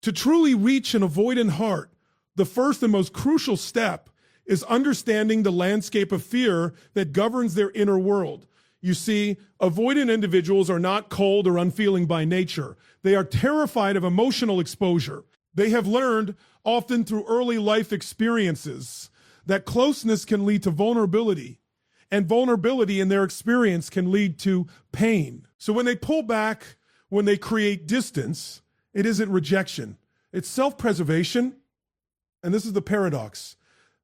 To truly reach an avoidant heart, the first and most crucial step is understanding the landscape of fear that governs their inner world. You see, avoidant individuals are not cold or unfeeling by nature. They are terrified of emotional exposure. They have learned, often through early life experiences, that closeness can lead to vulnerability, and vulnerability in their experience can lead to pain. So when they pull back, when they create distance, it isn't rejection. It's self-preservation. And this is the paradox.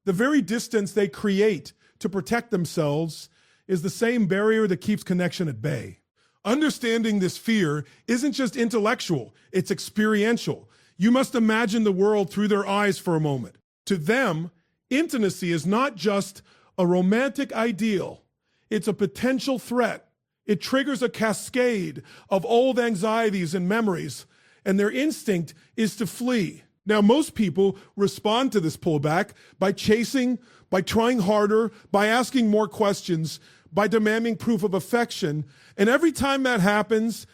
The very distance they create to protect themselves is the same barrier that keeps connection at bay. Understanding this fear isn't just intellectual, it's experiential. You must imagine the world through their eyes for a moment. To them, intimacy is not just a romantic ideal, it's a potential threat. It triggers a cascade of old anxieties and memories, and their instinct is to flee. Now, most people respond to this pullback by chasing, by trying harder, by asking more questions, by demanding proof of affection. And every time that happens,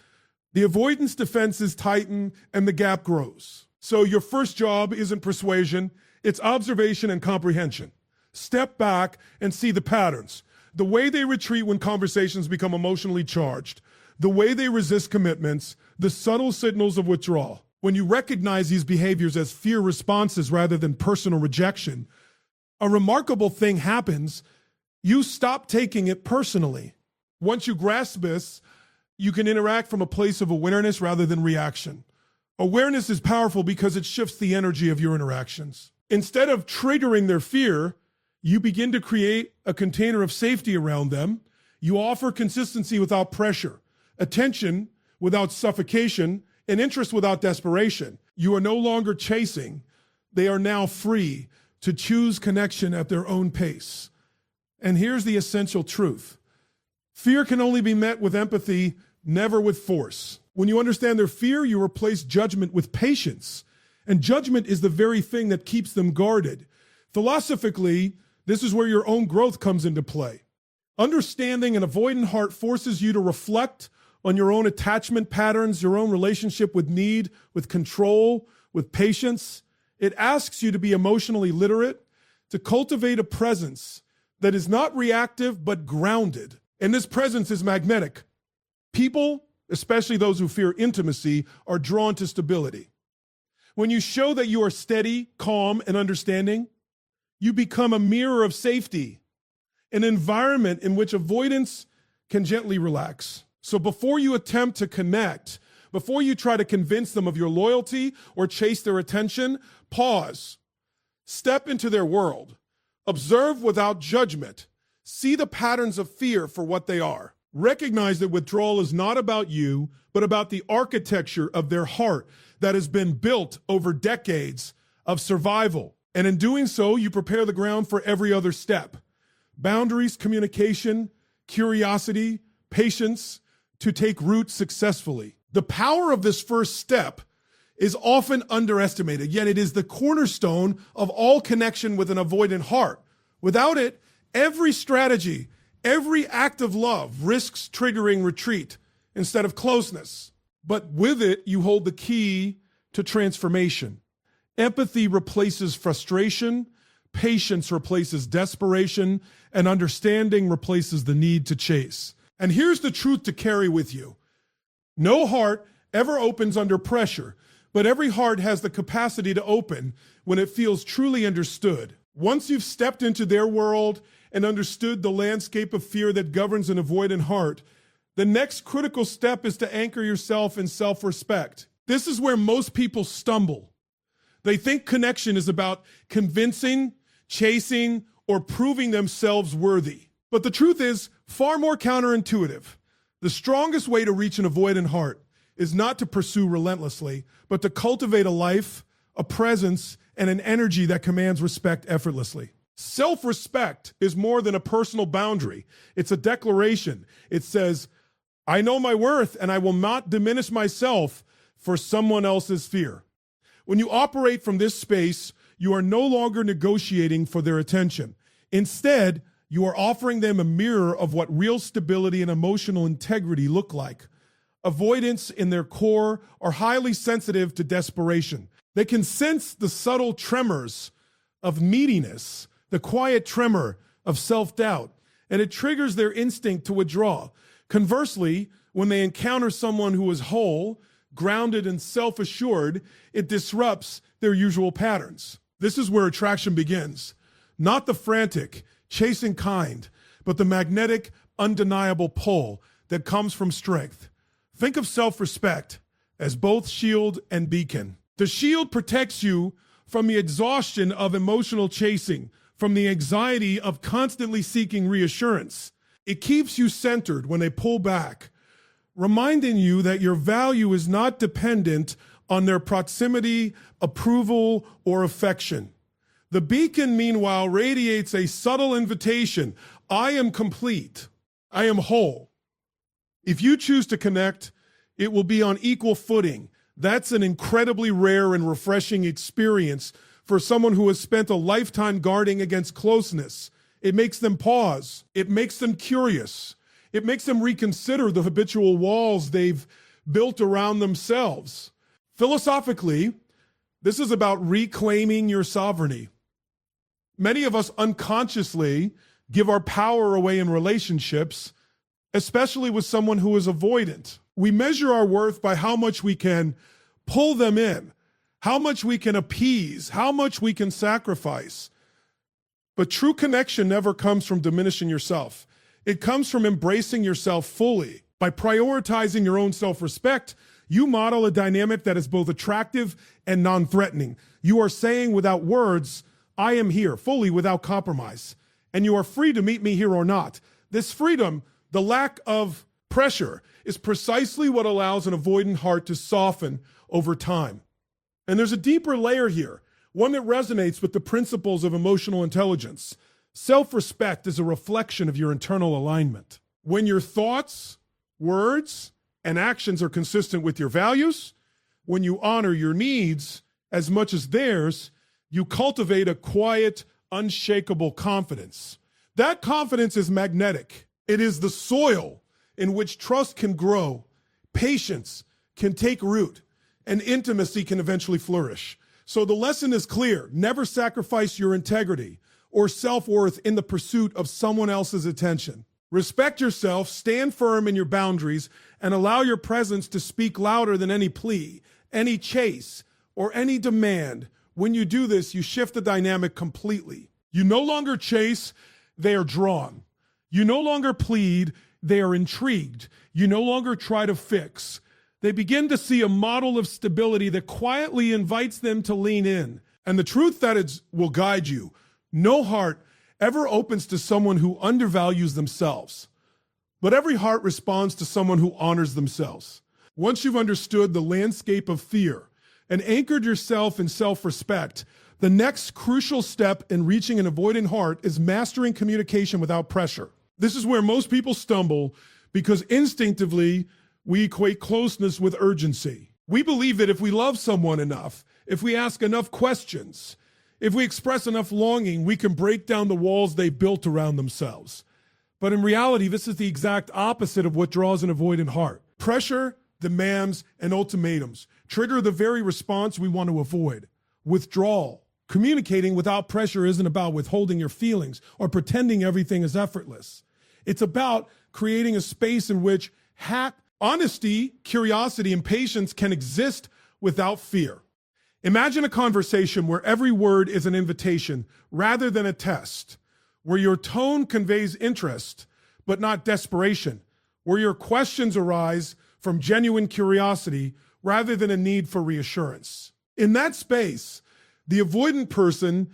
the avoidance defenses tighten and the gap grows. So your first job isn't persuasion, it's observation and comprehension. Step back and see the patterns. The way they retreat when conversations become emotionally charged, the way they resist commitments, the subtle signals of withdrawal. When you recognize these behaviors as fear responses rather than personal rejection, a remarkable thing happens. You stop taking it personally. Once you grasp this, you can interact from a place of awareness rather than reaction. Awareness is powerful because it shifts the energy of your interactions. Instead of triggering their fear, you begin to create a container of safety around them. You offer consistency without pressure, attention without suffocation, and interest without desperation. You are no longer chasing. They are now free to choose connection at their own pace. And here's the essential truth. Fear can only be met with empathy, never with force. When you understand their fear, you replace judgment with patience. And judgment is the very thing that keeps them guarded. Philosophically, this is where your own growth comes into play. Understanding an avoidant heart forces you to reflect on your own attachment patterns, your own relationship with need, with control, with patience. It asks you to be emotionally literate, to cultivate a presence that is not reactive but grounded. And this presence is magnetic. People, especially those who fear intimacy, are drawn to stability. When you show that you are steady, calm, and understanding, you become a mirror of safety, an environment in which avoidance can gently relax. So before you attempt to connect, before you try to convince them of your loyalty or chase their attention, pause. Step into their world. Observe without judgment. See the patterns of fear for what they are. Recognize that withdrawal is not about you, but about the architecture of their heart that has been built over decades of survival. And in doing so, you prepare the ground for every other step. Boundaries, communication, curiosity, patience, to take root successfully. The power of this first step is often underestimated, yet it is the cornerstone of all connection with an avoidant heart. Without it, every strategy, every act of love risks triggering retreat instead of closeness. But with it, you hold the key to transformation. Empathy replaces frustration, patience replaces desperation, and understanding replaces the need to chase. And here's the truth to carry with you. No heart ever opens under pressure, but every heart has the capacity to open when it feels truly understood. Once you've stepped into their world and understood the landscape of fear that governs an avoidant heart, the next critical step is to anchor yourself in self-respect. This is where most people stumble. They think connection is about convincing, chasing, or proving themselves worthy. But the truth is far more counterintuitive. The strongest way to reach an avoidant heart is not to pursue relentlessly, but to cultivate a life, a presence, and an energy that commands respect effortlessly. Self-respect is more than a personal boundary. It's a declaration. It says, I know my worth and I will not diminish myself for someone else's fear. When you operate from this space, you are no longer negotiating for their attention. Instead, you are offering them a mirror of what real stability and emotional integrity look like. Avoidants in their core are highly sensitive to desperation. They can sense the subtle tremors of neediness, the quiet tremor of self-doubt, and it triggers their instinct to withdraw. Conversely, when they encounter someone who is whole, grounded, and self-assured, it disrupts their usual patterns. This is where attraction begins. Not the frantic, chasing kind, but the magnetic, undeniable pull that comes from strength. Think of self-respect as both shield and beacon. The shield protects you from the exhaustion of emotional chasing, from the anxiety of constantly seeking reassurance. It keeps you centered when they pull back, reminding you that your value is not dependent on their proximity, approval, or affection. The beacon, meanwhile, radiates a subtle invitation. I am complete. I am whole. If you choose to connect, it will be on equal footing. That's an incredibly rare and refreshing experience for someone who has spent a lifetime guarding against closeness. It makes them pause. It makes them curious. It makes them reconsider the habitual walls they've built around themselves. Philosophically, this is about reclaiming your sovereignty. Many of us unconsciously give our power away in relationships, especially with someone who is avoidant. We measure our worth by how much we can pull them in, how much we can appease, how much we can sacrifice. But true connection never comes from diminishing yourself. It comes from embracing yourself fully. By prioritizing your own self-respect, you model a dynamic that is both attractive and non-threatening. You are saying without words, I am here, fully without compromise. And you are free to meet me here or not. This freedom, the lack of pressure, is precisely what allows an avoidant heart to soften over time. And there's a deeper layer here, one that resonates with the principles of emotional intelligence. Self-respect is a reflection of your internal alignment. When your thoughts, words, and actions are consistent with your values, when you honor your needs as much as theirs, you cultivate a quiet, unshakable confidence. That confidence is magnetic. It is the soil in which trust can grow, patience can take root, and intimacy can eventually flourish. So the lesson is clear. Never sacrifice your integrity or self-worth in the pursuit of someone else's attention. Respect yourself, stand firm in your boundaries, and allow your presence to speak louder than any plea, any chase, or any demand. When you do this, you shift the dynamic completely. You no longer chase, they are drawn. You no longer plead, they are intrigued. You no longer try to fix. They begin to see a model of stability that quietly invites them to lean in. And the truth that it will guide you. No heart ever opens to someone who undervalues themselves. But every heart responds to someone who honors themselves. Once you've understood the landscape of fear and anchored yourself in self-respect, the next crucial step in reaching an avoidant heart is mastering communication without pressure. This is where most people stumble because instinctively we equate closeness with urgency. We believe that if we love someone enough, if we ask enough questions, if we express enough longing, we can break down the walls they built around themselves. But in reality, this is the exact opposite of what draws an avoidant heart. Pressure, demands, and ultimatums trigger the very response we want to avoid. Withdrawal. Communicating without pressure isn't about withholding your feelings or pretending everything is effortless. It's about creating a space in which honesty, curiosity, and patience can exist without fear. Imagine a conversation where every word is an invitation rather than a test, where your tone conveys interest but not desperation, where your questions arise from genuine curiosity rather than a need for reassurance. In that space, the avoidant person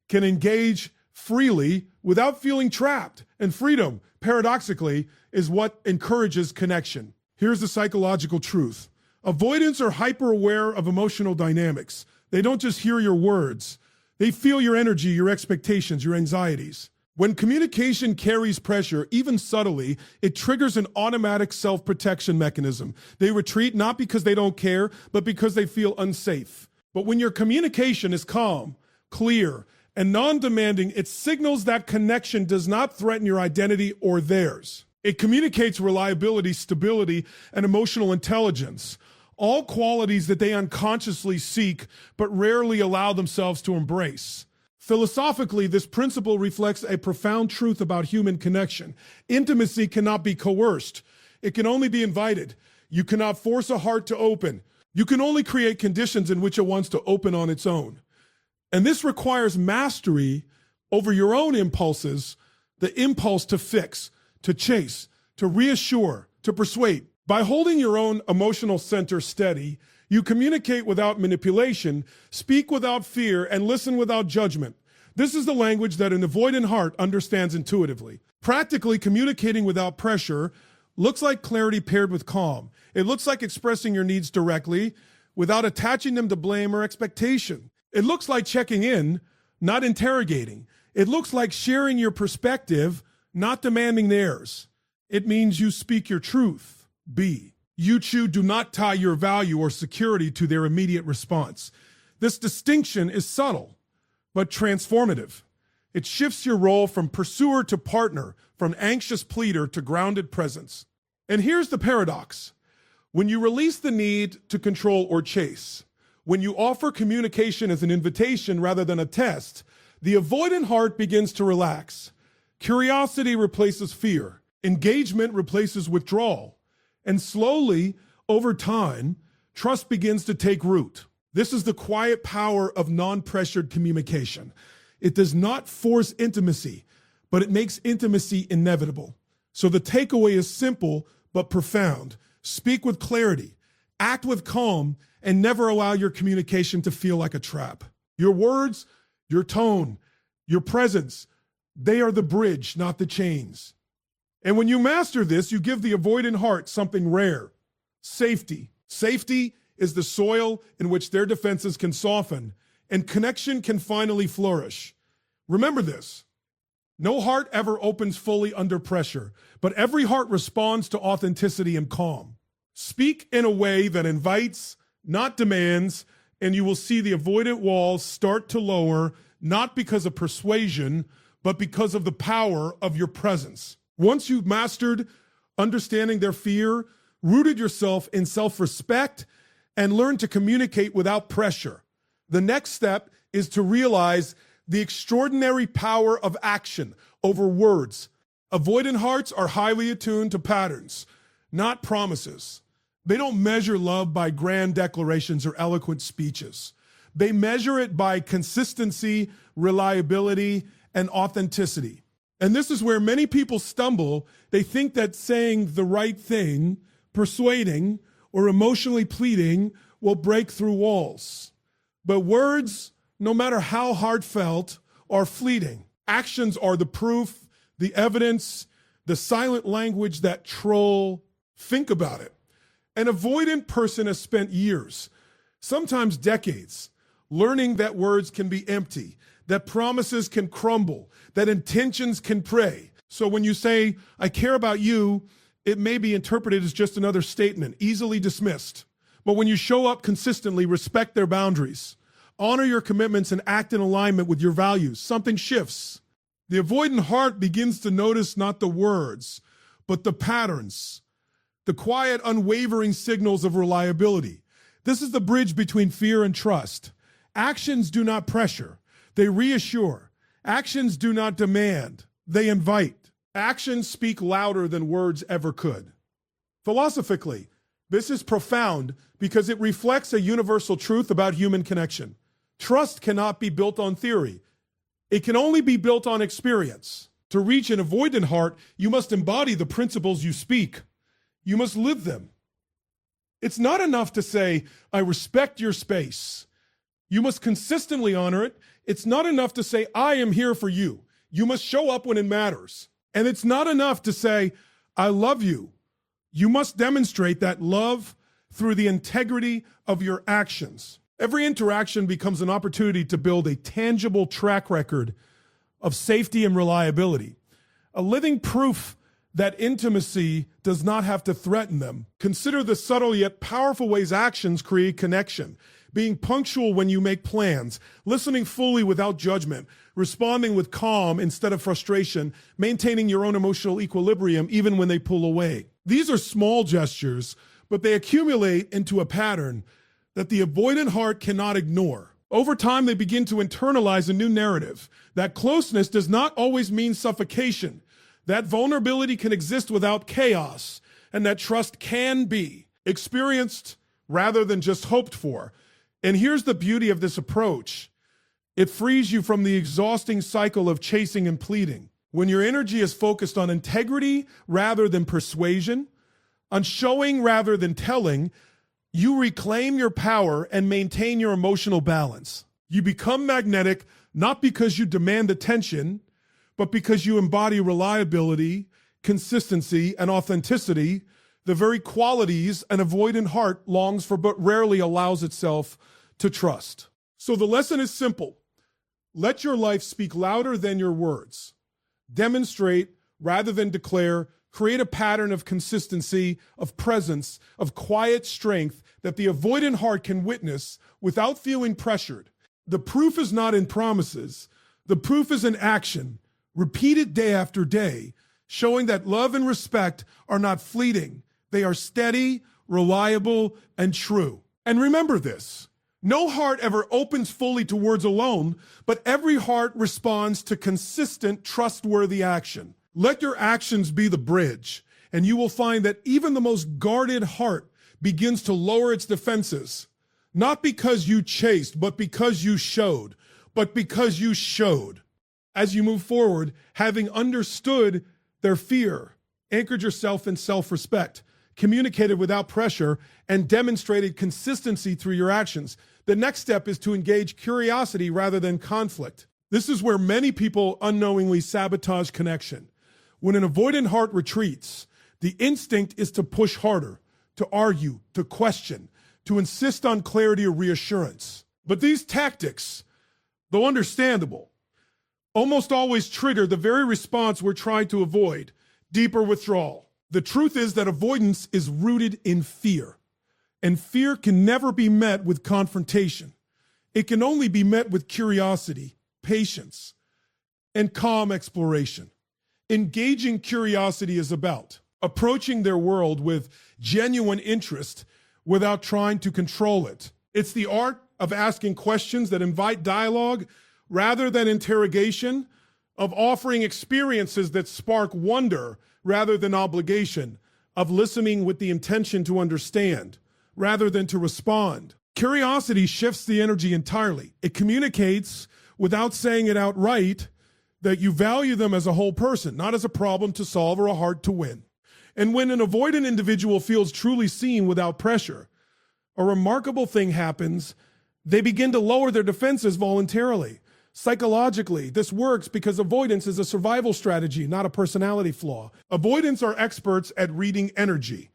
can engage freely without feeling trapped, and freedom, paradoxically, is what encourages connection. Here's the psychological truth. Avoidants are hyper-aware of emotional dynamics. They don't just hear your words. They feel your energy, your expectations, your anxieties. When communication carries pressure, even subtly, it triggers an automatic self-protection mechanism. They retreat not because they don't care, but because they feel unsafe. But when your communication is calm, clear, and non-demanding, it signals that connection does not threaten your identity or theirs. It communicates reliability, stability, and emotional intelligence, all qualities that they unconsciously seek but rarely allow themselves to embrace. Philosophically, this principle reflects a profound truth about human connection. Intimacy cannot be coerced. It can only be invited. You cannot force a heart to open. You can only create conditions in which it wants to open on its own. And this requires mastery over your own impulses, the impulse to fix, to chase, to reassure, to persuade. By holding your own emotional center steady, you communicate without manipulation, speak without fear, and listen without judgment. This is the language that an avoidant heart understands intuitively. Practically, communicating without pressure looks like clarity paired with calm. It looks like expressing your needs directly without attaching them to blame or expectation. It looks like checking in, not interrogating. It looks like sharing your perspective, not demanding theirs. It means you speak your truth. B. You do not tie your value or security to their immediate response. This distinction is subtle, but transformative. It shifts your role from pursuer to partner, from anxious pleader to grounded presence. And here's the paradox. When you release the need to control or chase, when you offer communication as an invitation rather than a test, the avoidant heart begins to relax. Curiosity replaces fear. Engagement replaces withdrawal. And slowly, over time, trust begins to take root. This is the quiet power of non-pressured communication. It does not force intimacy, but it makes intimacy inevitable. So the takeaway is simple but profound. Speak with clarity, act with calm, and never allow your communication to feel like a trap. Your words, your tone, your presence, they are the bridge, not the chains. And when you master this, you give the avoidant heart something rare: safety. Safety is the soil in which their defenses can soften and connection can finally flourish. Remember this. No heart ever opens fully under pressure, but every heart responds to authenticity and calm. Speak in a way that invites, not demands, and you will see the avoidant walls start to lower, not because of persuasion, but because of the power of your presence. Once you've mastered understanding their fear, rooted yourself in self-respect, and learned to communicate without pressure, the next step is to realize the extraordinary power of action over words. Avoidant hearts are highly attuned to patterns, not promises. They don't measure love by grand declarations or eloquent speeches. They measure it by consistency, reliability, and authenticity. And this is where many people stumble. They think that saying the right thing, persuading, or emotionally pleading will break through walls. But words, no matter how heartfelt, are fleeting. Actions are the proof, the evidence, the silent language that troll. Think about it. An avoidant person has spent years, sometimes decades, learning that words can be empty, that promises can crumble, that intentions can pray. So when you say, I care about you, it may be interpreted as just another statement, easily dismissed. But when you show up consistently, respect their boundaries, honor your commitments, and act in alignment with your values, something shifts. The avoidant heart begins to notice not the words, but the patterns, the quiet, unwavering signals of reliability. This is the bridge between fear and trust. Actions do not pressure, they reassure. Actions do not demand, they invite. Actions speak louder than words ever could. Philosophically, this is profound because it reflects a universal truth about human connection. Trust cannot be built on theory. It can only be built on experience. To reach an avoidant heart, you must embody the principles you speak. You must live them. It's not enough to say, I respect your space. You must consistently honor it. It's not enough to say, I am here for you. You must show up when it matters. And it's not enough to say, I love you. You must demonstrate that love through the integrity of your actions. Every interaction becomes an opportunity to build a tangible track record of safety and reliability, a living proof that intimacy does not have to threaten them. Consider the subtle yet powerful ways actions create connection. being punctual when you make plans, listening fully without judgment, responding with calm instead of frustration, maintaining your own emotional equilibrium even when they pull away. These are small gestures, but they accumulate into a pattern that the avoidant heart cannot ignore. Over time, they begin to internalize a new narrative that closeness does not always mean suffocation, that vulnerability can exist without chaos, and that trust can be experienced rather than just hoped for. And here's the beauty of this approach. It frees you from the exhausting cycle of chasing and pleading. When your energy is focused on integrity rather than persuasion, on showing rather than telling, you reclaim your power and maintain your emotional balance. You become magnetic not because you demand attention, but because you embody reliability, consistency, and authenticity, the very qualities an avoidant heart longs for but rarely allows itself to trust. So the lesson is simple. Let your life speak louder than your words. Demonstrate rather than declare. Create a pattern of consistency, of presence, of quiet strength that the avoidant heart can witness without feeling pressured. The proof is not in promises. The proof is in action, repeated day after day, showing that love and respect are not fleeting. They are steady, reliable, and true. And remember this, no heart ever opens fully to words alone, but every heart responds to consistent, trustworthy action. Let your actions be the bridge, and you will find that even the most guarded heart begins to lower its defenses, not because you chased, but because you showed, As you move forward, having understood their fear, anchored yourself in self-respect, communicated without pressure, and demonstrated consistency through your actions, the next step is to engage curiosity rather than conflict. This is where many people unknowingly sabotage connection. When an avoidant heart retreats, the instinct is to push harder, to argue, to question, to insist on clarity or reassurance. But these tactics, though understandable, almost always trigger the very response we're trying to avoid, deeper withdrawal. The truth is that avoidance is rooted in fear, and fear can never be met with confrontation. It can only be met with curiosity, patience, and calm exploration. Engaging curiosity is about approaching their world with genuine interest without trying to control it. It's the art of asking questions that invite dialogue rather than interrogation, of offering experiences that spark wonder rather than obligation, of listening with the intention to understand rather than to respond. Curiosity shifts the energy entirely. It communicates without saying it outright that you value them as a whole person, not as a problem to solve or a heart to win. And when an avoidant individual feels truly seen without pressure, a remarkable thing happens. They begin to lower their defenses voluntarily. Psychologically, this works because avoidance is a survival strategy, not a personality flaw. Avoidants are experts at reading energy.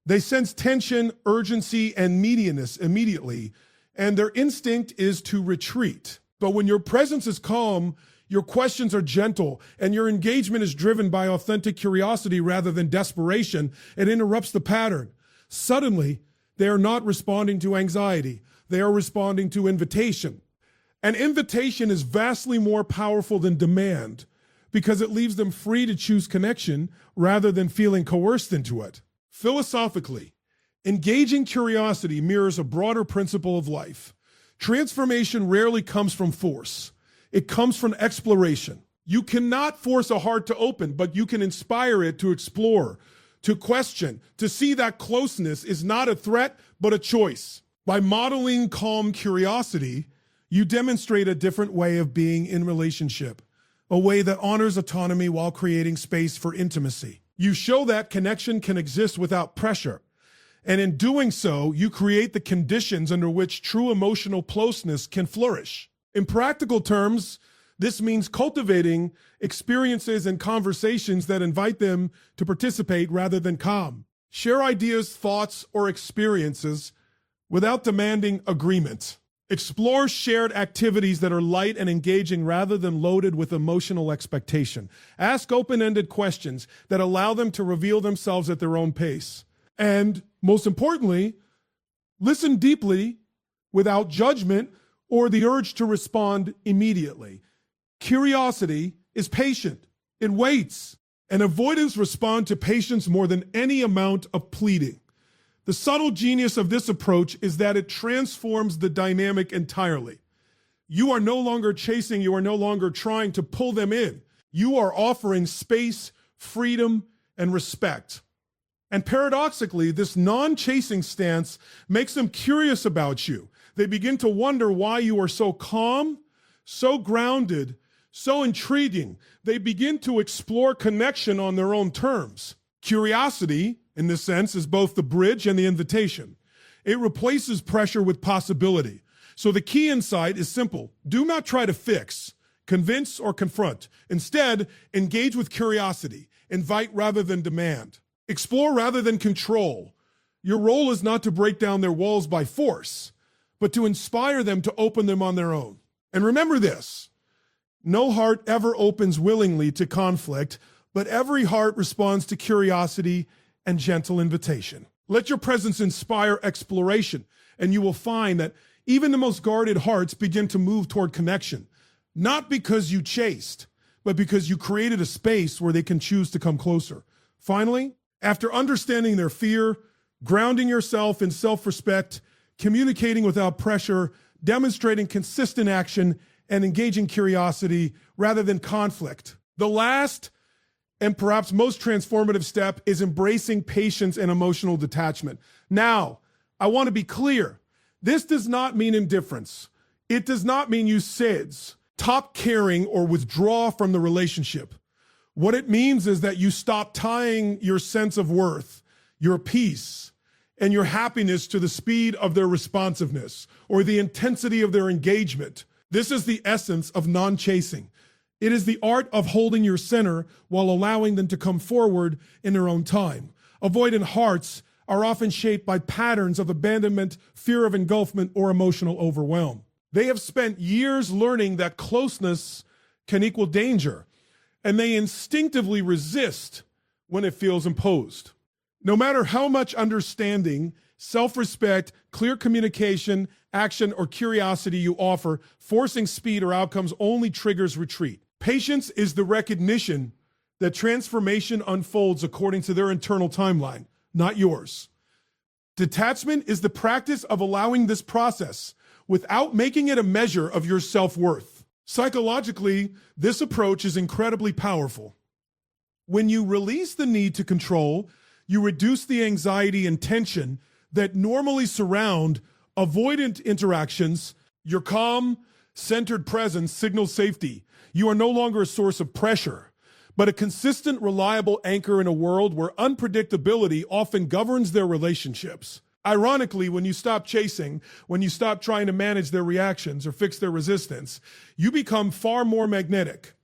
They sense tension, urgency, and meatiness immediately, and their instinct is to retreat. But when your presence is calm, your questions are gentle, and your engagement is driven by authentic curiosity rather than desperation, it interrupts the pattern. Suddenly, they are not responding to anxiety. They are responding to invitation. An invitation is vastly more powerful than demand because it leaves them free to choose connection rather than feeling coerced into it. Philosophically, engaging curiosity mirrors a broader principle of life. Transformation rarely comes from force. It comes from exploration. You cannot force a heart to open, but you can inspire it to explore, to question, to see that closeness is not a threat, but a choice. By modeling calm curiosity, you demonstrate a different way of being in relationship, a way that honors autonomy while creating space for intimacy. You show that connection can exist without pressure. And in doing so, you create the conditions under which true emotional closeness can flourish. In practical terms, this means cultivating experiences and conversations that invite them to participate rather than calm. Share ideas, thoughts, or experiences without demanding agreement. Explore shared activities that are light and engaging rather than loaded with emotional expectation. Ask open-ended questions that allow them to reveal themselves at their own pace. And most importantly, listen deeply without judgment or the urge to respond immediately. Curiosity is patient. It waits. And avoidance responds to patience more than any amount of pleading. The subtle genius of this approach is that it transforms the dynamic entirely. You are no longer chasing, you are no longer trying to pull them in. You are offering space, freedom, and respect. And paradoxically, this non-chasing stance makes them curious about you. They begin to wonder why you are so calm, so grounded, so intriguing. They begin to explore connection on their own terms. Curiosity, in this sense, is both the bridge and the invitation. It replaces pressure with possibility. So the key insight is simple. Do not try to fix, convince, or confront. Instead, engage with curiosity. Invite rather than demand. Explore rather than control. Your role is not to break down their walls by force, but to inspire them to open them on their own. And remember this, no heart ever opens willingly to conflict, but every heart responds to curiosity and gentle invitation. Let your presence inspire exploration, and you will find that even the most guarded hearts begin to move toward connection, not because you chased, but because you created a space where they can choose to come closer. Finally, after understanding their fear, grounding yourself in self-respect, communicating without pressure, demonstrating consistent action, and engaging curiosity rather than conflict. The last and perhaps most transformative step is embracing patience and emotional detachment. Now, I want to be clear. This does not mean indifference. It does not mean you SIDS, stop caring, or withdraw from the relationship. What it means is that you stop tying your sense of worth, your peace, and your happiness to the speed of their responsiveness or the intensity of their engagement. This is the essence of non-chasing. It is the art of holding your center while allowing them to come forward in their own time. Avoidant hearts are often shaped by patterns of abandonment, fear of engulfment, or emotional overwhelm. They have spent years learning that closeness can equal danger, and they instinctively resist when it feels imposed. No matter how much understanding, self-respect, clear communication, action, or curiosity you offer, forcing speed or outcomes only triggers retreat. Patience is the recognition that transformation unfolds according to their internal timeline, not yours. Detachment is the practice of allowing this process without making it a measure of your self-worth. Psychologically, this approach is incredibly powerful. When you release the need to control, you reduce the anxiety and tension that normally surround avoidant interactions. Your calm, centered presence signals safety. You are no longer a source of pressure, but a consistent, reliable anchor in a world where unpredictability often governs their relationships. Ironically, when you stop chasing, when you stop trying to manage their reactions or fix their resistance, you become far more magnetic.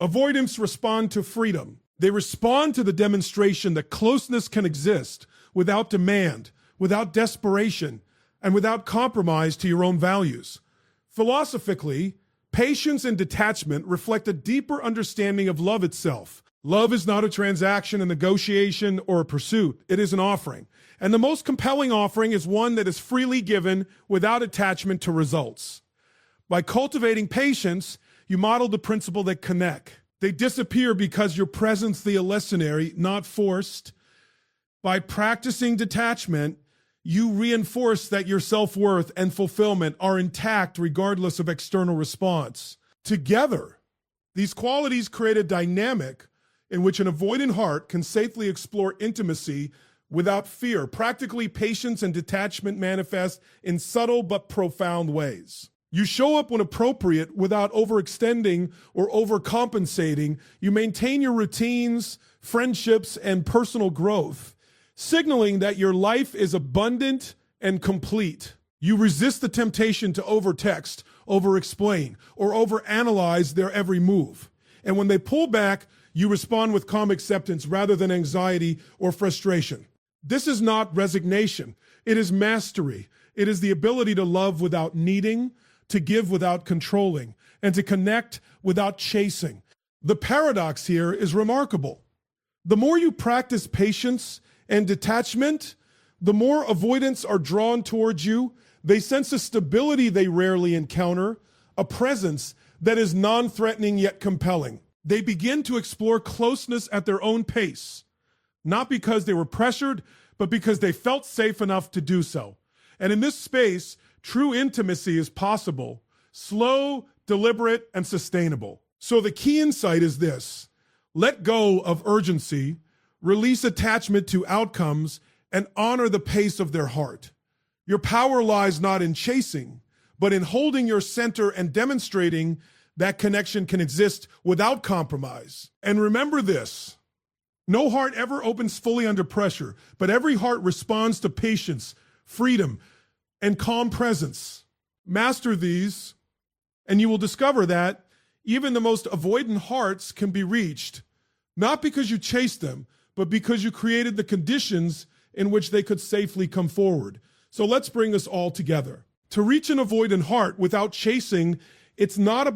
Avoidants respond to freedom. They respond to the demonstration that closeness can exist without demand, without desperation, and without compromise to your own values. Philosophically, patience and detachment reflect a deeper understanding of love itself. Love is not a transaction, a negotiation, or a pursuit. It is an offering. And the most compelling offering is one that is freely given without attachment to results. By cultivating patience, you model the principle that connect. They disappear because your presence the illusionary, not forced. By practicing detachment, you reinforce that your self-worth and fulfillment are intact regardless of external response. Together, these qualities create a dynamic in which an avoidant heart can safely explore intimacy without fear. Practically, patience and detachment manifest in subtle but profound ways. You show up when appropriate without overextending or overcompensating. You maintain your routines, friendships, and personal growth, signaling that your life is abundant and complete. You resist the temptation to overtext, overexplain, or overanalyze their every move. And when they pull back, you respond with calm acceptance rather than anxiety or frustration. This is not resignation. It is mastery. It is the ability to love without needing, to give without controlling, and to connect without chasing. The paradox here is remarkable. The more you practice patience and detachment, the more avoidants are drawn towards you, They sense a stability they rarely encounter, a presence that is non-threatening yet compelling. They begin to explore closeness at their own pace, not because they were pressured, but because they felt safe enough to do so. And in this space, true intimacy is possible, slow, deliberate, and sustainable. So the key insight is this: let go of urgency, release attachment to outcomes, and honor the pace of their heart. Your power lies not in chasing, but in holding your center and demonstrating that connection can exist without compromise. And remember this: no heart ever opens fully under pressure, but every heart responds to patience, freedom, and calm presence. Master these, and you will discover that even the most avoidant hearts can be reached, not because you chased them, but because you created the conditions in which they could safely come forward. So let's bring this all together. To reach an avoidant heart without chasing, it's not about